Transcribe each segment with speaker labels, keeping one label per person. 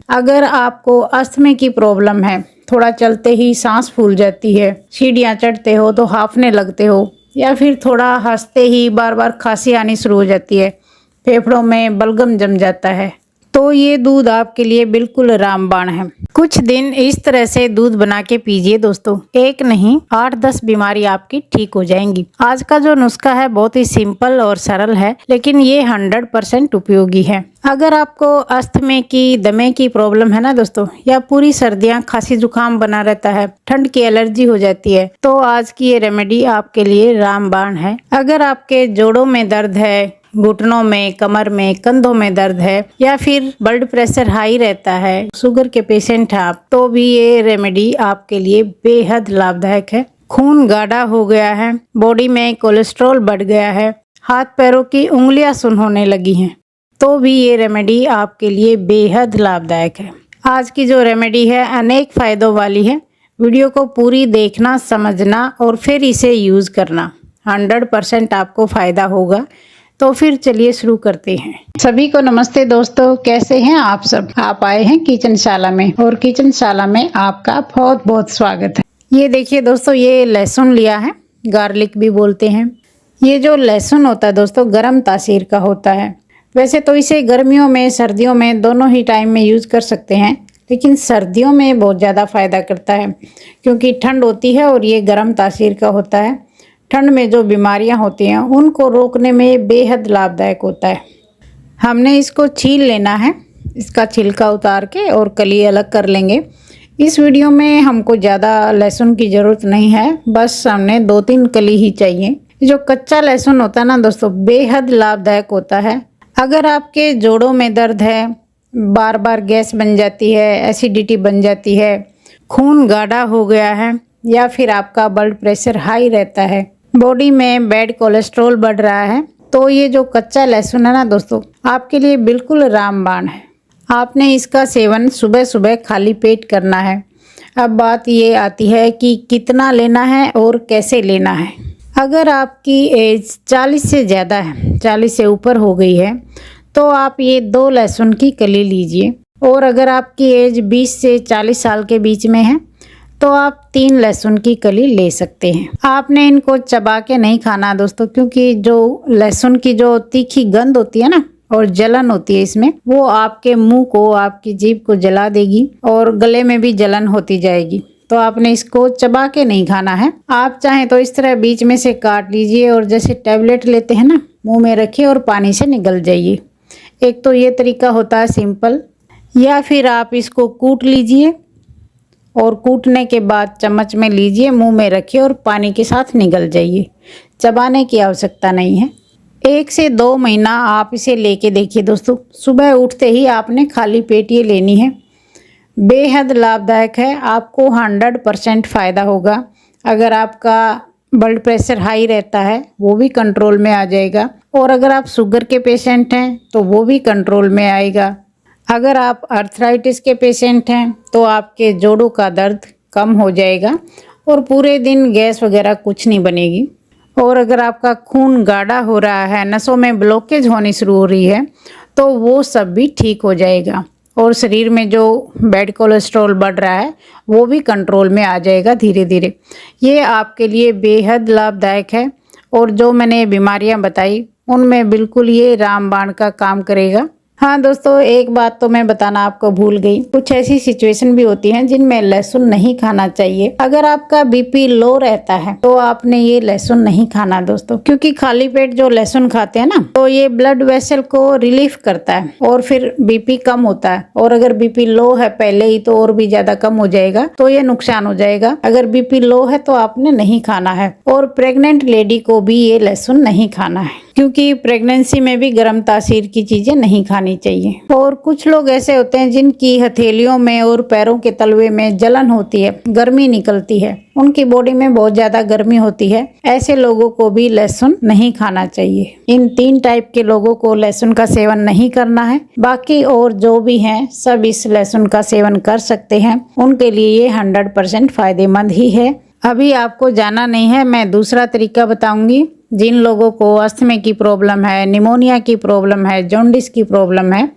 Speaker 1: अगर आपको अस्थमा की प्रॉब्लम है, थोड़ा चलते ही सांस फूल जाती है, सीढ़ियाँ चढ़ते हो तो हांफने लगते हो, या फिर थोड़ा हंसते ही बार बार खांसी आनी शुरू हो जाती है, फेफड़ों में बलगम जम जाता है, तो ये दूध आपके लिए बिल्कुल रामबाण है। कुछ दिन इस तरह से दूध बना के पीजिए दोस्तों, एक नहीं 8-10 बीमारी आपकी ठीक हो जाएंगी। आज का जो नुस्खा है बहुत ही सिंपल और सरल है, लेकिन ये 100% उपयोगी है। अगर आपको अस्थमा की, दमे की प्रॉब्लम है ना दोस्तों, या पूरी सर्दियां खांसी जुकाम बना रहता है, ठंड की एलर्जी हो जाती है, तो आज की ये रेमेडी आपके लिए रामबाण है। अगर आपके जोड़ों में दर्द है, घुटनों में, कमर में, कंधों में दर्द है, या फिर ब्लड प्रेशर हाई रहता है, शुगर के पेशेंट हैं आप, तो भी ये रेमेडी आपके लिए बेहद लाभदायक है। खून गाढ़ा हो गया है, बॉडी में कोलेस्ट्रॉल बढ़ गया है, हाथ पैरों की उंगलियां सुन्न होने लगी हैं, तो भी ये रेमेडी आपके लिए बेहद लाभदायक है। आज की जो रेमेडी है अनेक फायदों वाली है। वीडियो को पूरी देखना, समझना और फिर इसे यूज़ करना, 100% आपको फ़ायदा होगा। तो फिर चलिए शुरू करते हैं। सभी को नमस्ते दोस्तों, कैसे हैं आप सब। आप आए हैं किचनशाला में और किचनशाला में आपका बहुत बहुत स्वागत है। ये देखिए दोस्तों, ये लहसुन लिया है, गार्लिक भी बोलते हैं। ये जो लहसुन होता है दोस्तों, गर्म तासीर का होता है। वैसे तो इसे गर्मियों में, सर्दियों में, दोनों ही टाइम में यूज़ कर सकते हैं, लेकिन सर्दियों में बहुत ज़्यादा फ़ायदा करता है क्योंकि ठंड होती है और ये गर्म तासीर का होता है। ठंड में जो बीमारियां होती हैं उनको रोकने में बेहद लाभदायक होता है। हमने इसको छील लेना है, इसका छिलका उतार के और कली अलग कर लेंगे। इस वीडियो में हमको ज़्यादा लहसुन की ज़रूरत नहीं है, बस हमने 2-3 कली ही चाहिए। जो कच्चा लहसुन होता है ना दोस्तों, बेहद लाभदायक होता है। अगर आपके जोड़ों में दर्द है, बार बार गैस बन जाती है, एसिडिटी बन जाती है, खून गाढ़ा हो गया है, या फिर आपका ब्लड प्रेशर हाई रहता है, बॉडी में बैड कोलेस्ट्रॉल बढ़ रहा है, तो ये जो कच्चा लहसुन है ना दोस्तों, आपके लिए बिल्कुल रामबाण है। आपने इसका सेवन सुबह सुबह खाली पेट करना है। अब बात ये आती है कि कितना लेना है और कैसे लेना है। अगर आपकी एज 40 से ज़्यादा है, 40 से ऊपर हो गई है, तो आप ये 2 लहसुन की कली लीजिए। और अगर आपकी एज 20 से 40 साल के बीच में है तो आप 3 लहसुन की कली ले सकते हैं। आपने इनको चबा के नहीं खाना दोस्तों, क्योंकि जो लहसुन की जो तीखी गंध होती है ना और जलन होती है इसमें, वो आपके मुंह को, आपकी जीभ को जला देगी और गले में भी जलन होती जाएगी। तो आपने इसको चबा के नहीं खाना है। आप चाहें तो इस तरह बीच में से काट लीजिए और जैसे टैबलेट लेते हैं ना, मुँह में रखिए और पानी से निगल जाइए। एक तो ये तरीका होता है सिंपल, या फिर आप इसको कूट लीजिए और कूटने के बाद चम्मच में लीजिए, मुंह में रखिए और पानी के साथ निगल जाइए। चबाने की आवश्यकता नहीं है। 1 से 2 महीना आप इसे लेके देखिए दोस्तों। सुबह उठते ही आपने खाली पेट ये लेनी है। बेहद लाभदायक है, आपको 100% फ़ायदा होगा। अगर आपका ब्लड प्रेशर हाई रहता है वो भी कंट्रोल में आ जाएगा, और अगर आप शुगर के पेशेंट हैं तो वो भी कंट्रोल में आएगा। अगर आप आर्थराइटिस के पेशेंट हैं तो आपके जोड़ों का दर्द कम हो जाएगा और पूरे दिन गैस वगैरह कुछ नहीं बनेगी। और अगर आपका खून गाढ़ा हो रहा है, नसों में ब्लॉकेज होनी शुरू हो रही है, तो वो सब भी ठीक हो जाएगा। और शरीर में जो बैड कोलेस्ट्रॉल बढ़ रहा है वो भी कंट्रोल में आ जाएगा धीरे धीरे। ये आपके लिए बेहद लाभदायक है। और जो मैंने बीमारियां बताई उनमें बिल्कुल ये रामबाण का काम करेगा। हाँ दोस्तों, एक बात तो मैं बताना आपको भूल गई। कुछ ऐसी सिचुएशन भी होती हैं जिनमें लहसुन नहीं खाना चाहिए। अगर आपका बीपी लो रहता है तो आपने ये लहसुन नहीं खाना दोस्तों, क्योंकि खाली पेट जो लहसुन खाते हैं ना, तो ये ब्लड वेसल को रिलीफ करता है और फिर बीपी कम होता है। और अगर बीपी लो है पहले ही तो और भी ज्यादा कम हो जाएगा, तो ये नुकसान हो जाएगा। अगर बीपी लो है तो आपने नहीं खाना है। और प्रेग्नेंट लेडी को भी ये लहसुन नहीं खाना है, क्योंकि प्रेगनेंसी में भी गर्म तासीर की चीजें नहीं खानी चाहिए। और कुछ लोग ऐसे होते हैं जिनकी हथेलियों में और पैरों के तलवे में जलन होती है, गर्मी निकलती है, उनकी बॉडी में बहुत ज्यादा गर्मी होती है। ऐसे लोगों को भी लहसुन नहीं खाना चाहिए। इन 3 टाइप के लोगों को लहसुन का सेवन नहीं करना है। बाकी और जो भी हैं सब इस लहसुन का सेवन कर सकते हैं। उनके लिए ये 100% फायदेमंद ही है। अभी आपको जाना नहीं है, मैं दूसरा तरीका बताऊंगी। जिन लोगों को अस्थमा की प्रॉब्लम है, निमोनिया की प्रॉब्लम है, जॉन्डिस की प्रॉब्लम है,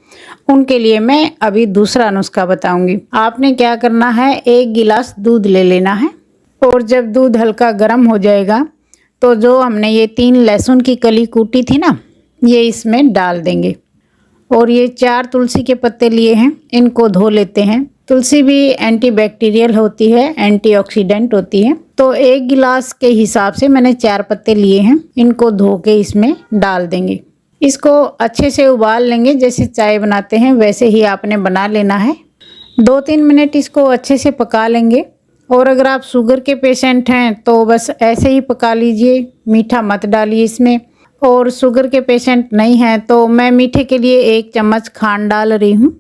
Speaker 1: उनके लिए मैं अभी दूसरा नुस्खा बताऊंगी। आपने क्या करना है, 1 गिलास दूध ले लेना है और जब दूध हल्का गर्म हो जाएगा तो जो हमने ये 3 लहसुन की कली कूटी थी ना, ये इसमें डाल देंगे। और ये 4 तुलसी के पत्ते लिए हैं, इनको धो लेते हैं। तुलसी भी एंटीबैक्टीरियल होती है, एंटीऑक्सीडेंट होती है। तो 1 गिलास के हिसाब से मैंने 4 पत्ते लिए हैं, इनको धो के इसमें डाल देंगे। इसको अच्छे से उबाल लेंगे, जैसे चाय बनाते हैं वैसे ही आपने बना लेना है। 2-3 मिनट इसको अच्छे से पका लेंगे। और अगर आप शुगर के पेशेंट हैं तो बस ऐसे ही पका लीजिए, मीठा मत डालिए इसमें। और शुगर के पेशेंट नहीं हैं तो मैं मीठे के लिए 1 चम्मच खांड डाल रही हूँ।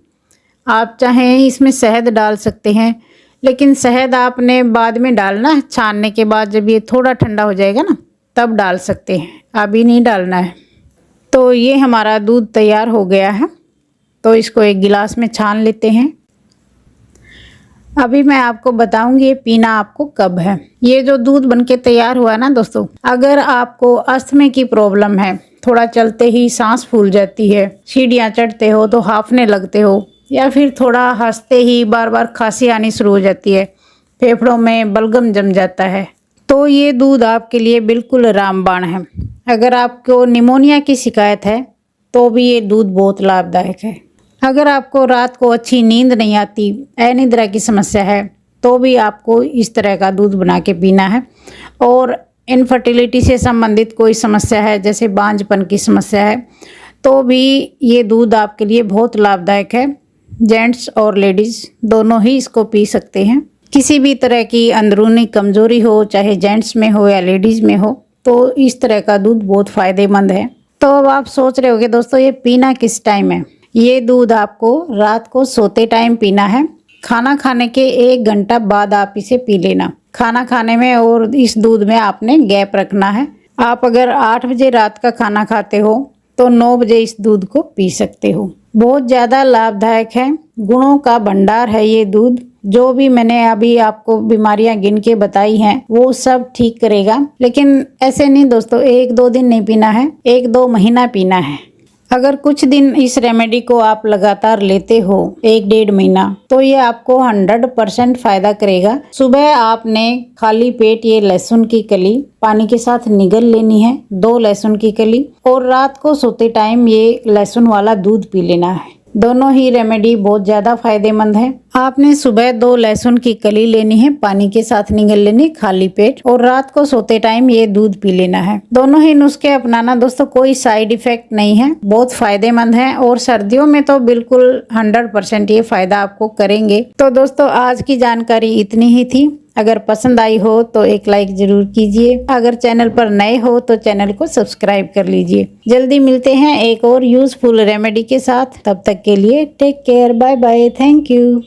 Speaker 1: आप चाहें इसमें शहद डाल सकते हैं, लेकिन शहद आपने बाद में डालना है, छानने के बाद जब ये थोड़ा ठंडा हो जाएगा ना तब डाल सकते हैं, अभी नहीं डालना है। तो ये हमारा दूध तैयार हो गया है, तो इसको 1 गिलास में छान लेते हैं। अभी मैं आपको बताऊंगी ये पीना आपको कब है। ये जो दूध बनके तैयार हुआ ना दोस्तों, अगर आपको अस्थमा की प्रॉब्लम है, थोड़ा चलते ही सांस फूल जाती है, सीढ़ियाँ चढ़ते हो तो हांफने लगते हो, या फिर थोड़ा हंसते ही बार बार खांसी आनी शुरू हो जाती है, फेफड़ों में बलगम जम जाता है, तो ये दूध आपके लिए बिल्कुल रामबाण है। अगर आपको निमोनिया की शिकायत है तो भी ये दूध बहुत लाभदायक है। अगर आपको रात को अच्छी नींद नहीं आती, अनिद्रा की समस्या है, तो भी आपको इस तरह का दूध बना के पीना है। और इनफर्टिलिटी से संबंधित कोई समस्या है, जैसे बांझपन की समस्या है, तो भी ये दूध आपके लिए बहुत लाभदायक है। जेंट्स और लेडीज़ दोनों ही इसको पी सकते हैं। किसी भी तरह की अंदरूनी कमजोरी हो, चाहे जेंट्स में हो या लेडीज़ में हो, तो इस तरह का दूध बहुत फ़ायदेमंद है। तो अब आप सोच रहे होंगे दोस्तों ये पीना किस टाइम है। ये दूध आपको रात को सोते टाइम पीना है। खाना खाने के 1 घंटा बाद आप इसे पी लेना, खाना खाने में। और इस दूध में आपने गैप रखना है। आप अगर 8 बजे रात का खाना खाते हो तो 9 बजे इस दूध को पी सकते हो। बहुत ज़्यादा लाभदायक है, गुणों का भंडार है ये दूध। जो भी मैंने अभी आपको बीमारियां गिन के बताई हैं वो सब ठीक करेगा। लेकिन ऐसे नहीं दोस्तों, 1-2 दिन नहीं पीना है, 1-2 महीना पीना है। अगर कुछ दिन इस रेमेडी को आप लगातार लेते हो, 1-1.5 महीना, तो ये आपको 100% फायदा करेगा। सुबह आपने खाली पेट ये लहसुन की कली पानी के साथ निगल लेनी है, 2 लहसुन की कली, और रात को सोते टाइम ये लहसुन वाला दूध पी लेना है। दोनों ही रेमेडी बहुत ज़्यादा फायदेमंद है। आपने सुबह 2 लहसुन की कली लेनी है, पानी के साथ निगल लेनी खाली पेट, और रात को सोते टाइम ये दूध पी लेना है। दोनों ही नुस्खे अपनाना दोस्तों, कोई साइड इफेक्ट नहीं है, बहुत फायदेमंद है। और सर्दियों में तो बिल्कुल 100% ये फायदा आपको करेंगे। तो दोस्तों आज की जानकारी इतनी ही थी। अगर पसंद आई हो तो एक लाइक जरूर कीजिए। अगर चैनल पर नए हो तो चैनल को सब्सक्राइब कर लीजिए। जल्दी मिलते हैं एक और यूजफुल रेमेडी के साथ। तब तक के लिए take care, bye bye, thank you.